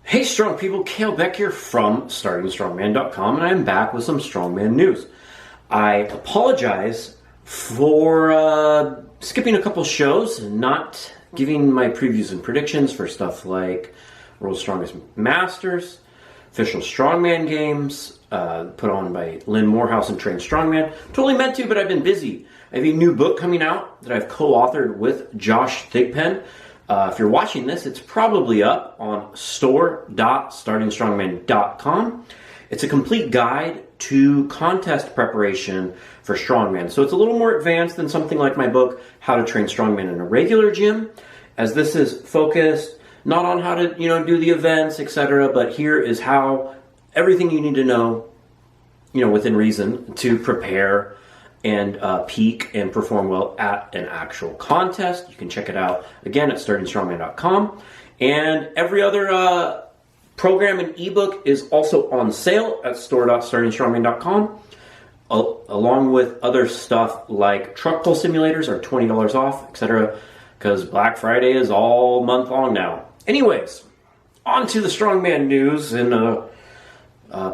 Hey strong people, Kalle Beck here from StartingStrongman.com, and I'm back with some strongman news. I apologize for skipping a couple shows and not giving my previews and predictions for stuff like World's Strongest Masters, official strongman games, put on by Lynn Morehouse and Train Strongman. Totally meant to, but I've been busy. I have a new book coming out that I've co-authored with Josh Thigpen. If you're watching this, it's probably up on store.startingstrongman.com. It's a complete guide to contest preparation for strongman. So it's a little more advanced than something like my book, How to Train Strongman in a Regular Gym, as this is focused not on how to, do the events, etc., but here is how everything you need to know, within reason to prepare and peak and perform well at an actual contest. You can check it out again at startingstrongman.com. And every other program and ebook is also on sale at store.startingstrongman.com, along with other stuff like truck pull simulators are $20 off, etc., because Black Friday is all month long now. Anyways, on to the strongman news, and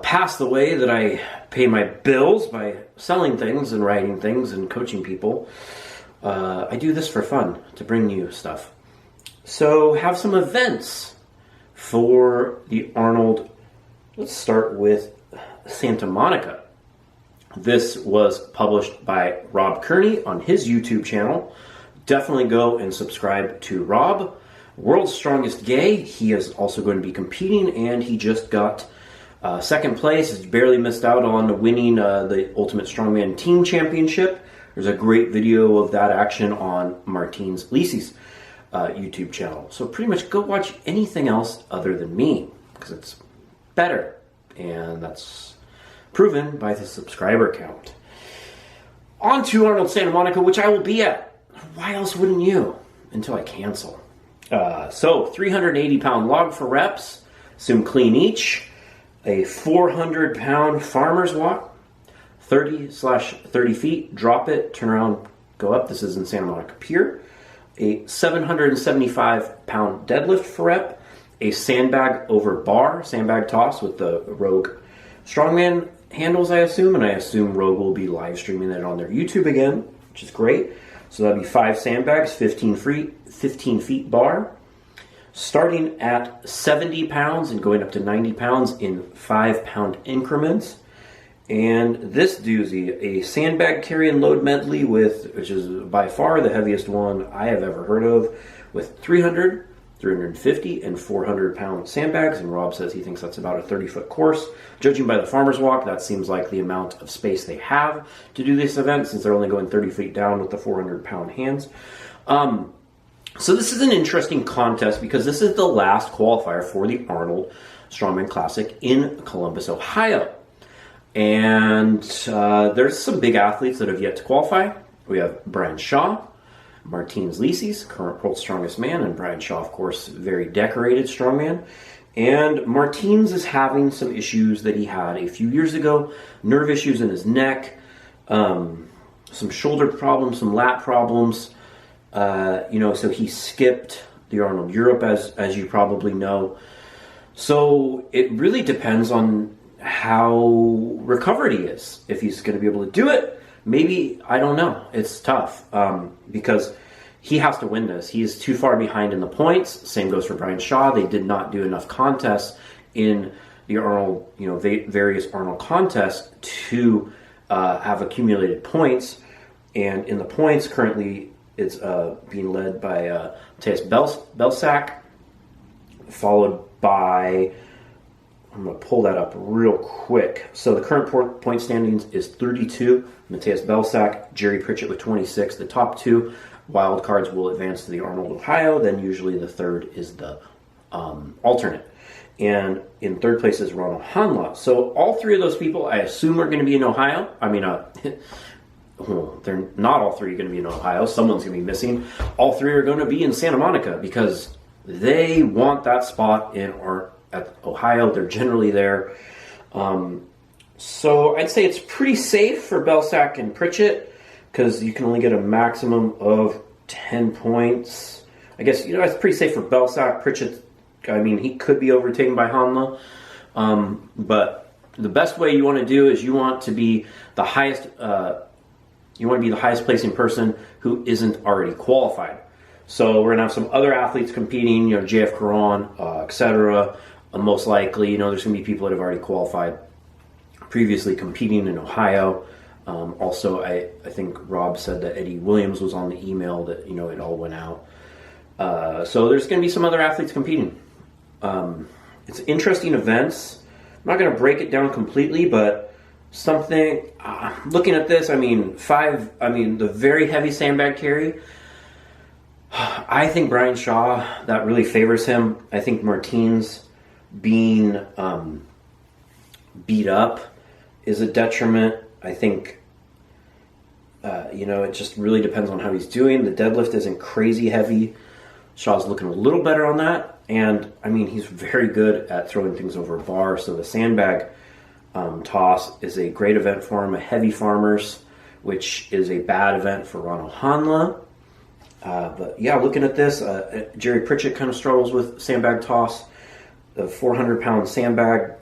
past the way that I pay my bills by selling things and writing things and coaching people. I do this for fun, to bring you stuff. So have some events for the Arnold. Let's start with Santa Monica. This was published by Rob Kearney on his YouTube channel. Definitely go and subscribe to Rob. World's Strongest Gay, he is also going to be competing, and he just got second place. He's barely missed out on winning the Ultimate Strongman Team Championship. There's a great video of that action on Martins Lisi's YouTube channel. So pretty much go watch anything else other than me, because it's better. And that's proven by the subscriber count. On to Arnold Santa Monica, which I will be at. Why else wouldn't you? Until I cancel. So 380-pound log for reps. Assume clean each. A 400-pound farmer's walk, 30/30 feet, drop it, turn around, go up. This is in Santa Monica Pier. A 775-pound deadlift for rep, a sandbag over bar, sandbag toss with the Rogue Strongman handles, I assume, and I assume Rogue will be live streaming that on their YouTube again, which is great. So that'll be 5 sandbags, 15 feet bar. Starting at 70 pounds and going up to 90 pounds in 5-pound increments. And this doozy, a sandbag carry and load medley which is by far the heaviest one I have ever heard of, with 300, 350, and 400-pound sandbags. And Rob says he thinks that's about a 30-foot course. Judging by the farmer's walk, that seems like the amount of space they have to do this event, since they're only going 30 feet down with the 400-pound hands. So this is an interesting contest because this is the last qualifier for the Arnold Strongman Classic in Columbus, Ohio. And there's some big athletes that have yet to qualify. We have Brian Shaw, Martins Lisi's, current world's strongest man, and Brian Shaw, of course, very decorated strongman. And Martins is having some issues that he had a few years ago, nerve issues in his neck, some shoulder problems, some lat problems. So he skipped the Arnold Europe, as you probably know. So it really depends on how recovered he is. If he's going to be able to do it, maybe, I don't know. It's tough because he has to win this. He is too far behind in the points. Same goes for Brian Shaw. They did not do enough contests in the Arnold, various Arnold contests to have accumulated points. And in the points currently, it's being led by Matthias Belsack, followed by, I'm going to pull that up real quick. So the current point standings is 32, Matthias Belsack, Jerry Pritchett with 26. The top 2 wild cards will advance to the Arnold, Ohio. Then usually the third is the alternate. And in third place is Ronald Hanla. So all 3 of those people, I assume, are going to be in Ohio. I mean, they're not all 3 going to be in Ohio. Someone's going to be missing. All 3 are going to be in Santa Monica because they want that spot at Ohio. They're generally there. So I'd say it's pretty safe for Belsack and Pritchett because you can only get a maximum of 10 points. I guess, it's pretty safe for Belsack. Pritchett's I mean, he could be overtaken by Hanla. But the best way you want to do is you want to be the highest. You want to be the highest placing person who isn't already qualified. So we're gonna have some other athletes competing. You know, JF Caron, etc. Most likely, there's gonna be people that have already qualified previously competing in Ohio. Also, I think Rob said that Eddie Williams was on the email that it all went out. So there's going to be some other athletes competing. It's interesting events. I'm not going to break it down completely, but something. Looking at this, the very heavy sandbag carry. I think Brian Shaw, that really favors him. I think Martins being beat up is a detriment. I think, it just really depends on how he's doing. The deadlift isn't crazy heavy. Shaw's looking a little better on that. And, he's very good at throwing things over a bar. So the sandbag toss is a great event for him. A heavy farmers, which is a bad event for Ronald Hanla. But, yeah, looking at this, Jerry Pritchett kind of struggles with sandbag toss. The 400-pound sandbag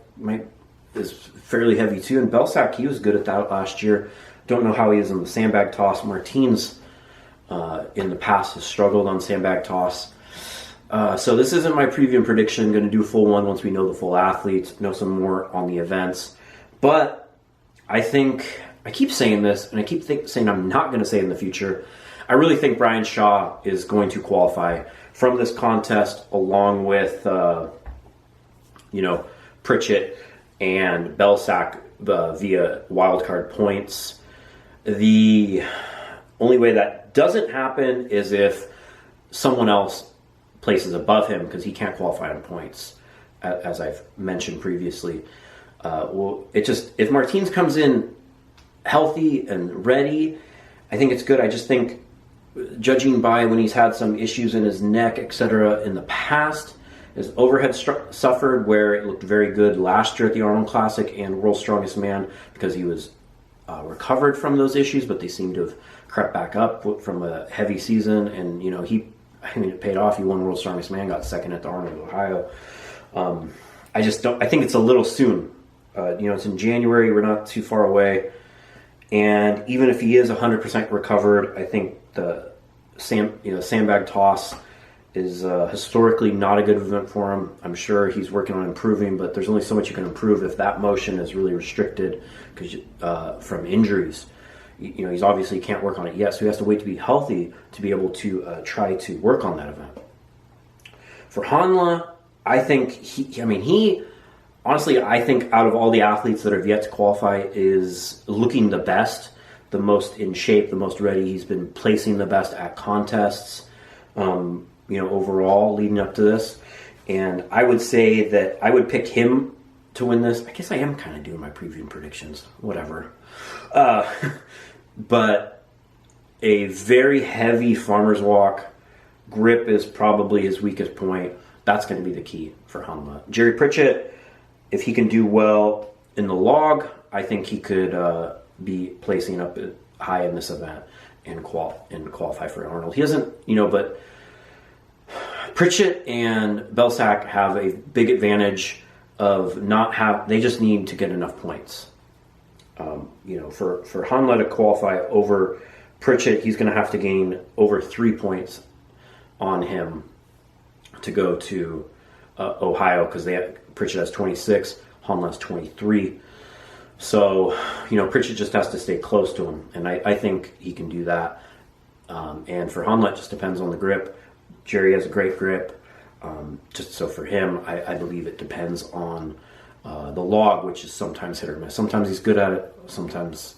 is fairly heavy too, and Belsack, he was good at that last year. Don't know how he is in the sandbag toss. Martins in the past has struggled on sandbag toss. So this isn't my preview and prediction. Going to do a full one once we know the full athletes, know some more on the events. But I think, I keep saying this, and I keep saying I'm not going to say it in the future. I really think Brian Shaw is going to qualify from this contest along with, Pritchett and Belsack via wildcard points. The only way that doesn't happen is if someone else places above him because he can't qualify on points, as I've mentioned previously. If Martins comes in healthy and ready, I think it's good. I just think, judging by when he's had some issues in his neck, etc., in the past, his overhead suffered where it looked very good last year at the Arnold Classic and World's Strongest Man because he was recovered from those issues, but they seem to have crept back up from a heavy season. And, it paid off. He won World's Strongest Man, got second at the Arnold, Ohio. I think it's a little soon. It's in January. We're not too far away. And even if he is 100% recovered, I think the sandbag toss is historically not a good event for him. I'm sure he's working on improving, but there's only so much you can improve if that motion is really restricted from injuries. He's obviously can't work on it yet, so he has to wait to be healthy to be able to try to work on that event. For Hanla, I think I think out of all the athletes that have yet to qualify is looking the best, the most in shape, the most ready. He's been placing the best at contests. Overall leading up to this. And I would say that I would pick him to win this. I guess I am kind of doing my preview and predictions. Whatever. But a very heavy farmer's walk. Grip is probably his weakest point. That's going to be the key for Hanla. Jerry Pritchett, if he can do well in the log, I think he could be placing up high in this event and qualify for Arnold. He doesn't, but Pritchett and Belsack have a big advantage of they just need to get enough points. For Hanla to qualify over Pritchett, he's going to have to gain over 3 points on him to go to Ohio because Pritchett has 26, Hanla has 23. So, Pritchett just has to stay close to him, and I think he can do that. And for Hanla, it just depends on the grip. Jerry has a great grip. So for him, I believe it depends on the log, which is sometimes hit or miss. Sometimes he's good at it. Sometimes,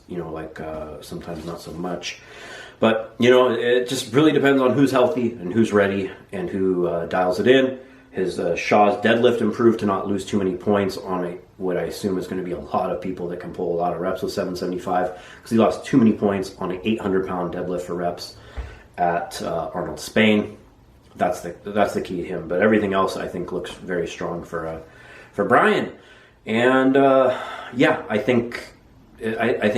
sometimes not so much. But, it just really depends on who's healthy and who's ready and who dials it in. His Shaw's deadlift improved to not lose too many points on what I assume is going to be a lot of people that can pull a lot of reps with 775 because he lost too many points on an 800-pound deadlift for reps at Arnold, Spain. That's the key to him. But everything else I think looks very strong for Brian. And I think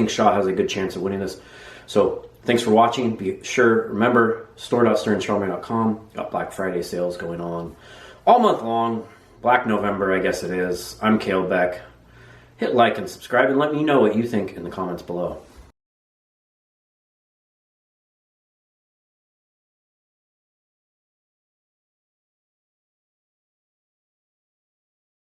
Shaw has a good chance of winning this. So thanks for watching. Be sure remember store.sternstrongman.com. Got Black Friday sales going on all month long. Black November, I guess it is. I'm Kalle Beck. Hit like and subscribe and let me know what you think in the comments below.